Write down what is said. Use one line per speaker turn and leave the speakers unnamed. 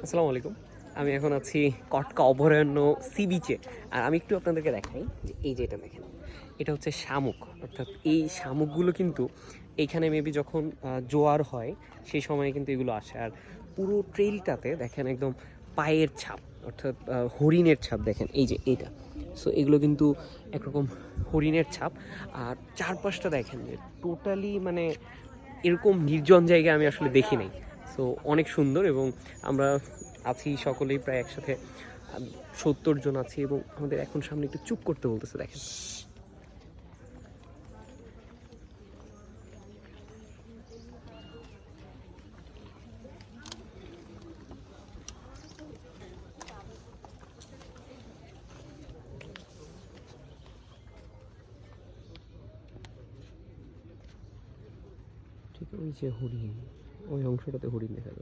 আসসালামু আলাইকুম। আমি এখন আছি কটকা অভয়ারণ্য সি বিচে। আর আমি একটু আপনাদেরকে দেখাই যে এই যে এটা দেখেন, এটা হচ্ছে শামুক। অর্থাৎ এই শামুকগুলো কিন্তু এইখানে মেবি যখন জোয়ার হয় সেই সময় কিন্তু এগুলো আসে। আর পুরো ট্রেইলটাতে দেখেন একদম পায়ের ছাপ, অর্থাৎ হরিণের ছাপ দেখেন এই যে এইটা। সো এগুলো কিন্তু একরকম হরিণের ছাপ। আর চারপাশটা দেখেন যে টোটালি মানে এরকম নির্জন জায়গা আমি আসলে দেখি নাই। সো অনেক সুন্দর, এবং আমরা আছি সকলেই প্রায় একসাথে 70 জন আছি, এবং আমাদের এখন সামনে একটু চুপ করতে বলতেছে দেখেন। ঠিক ওই যে হরিণ, ওই অংশটাতে হরিণ দেখা যায়।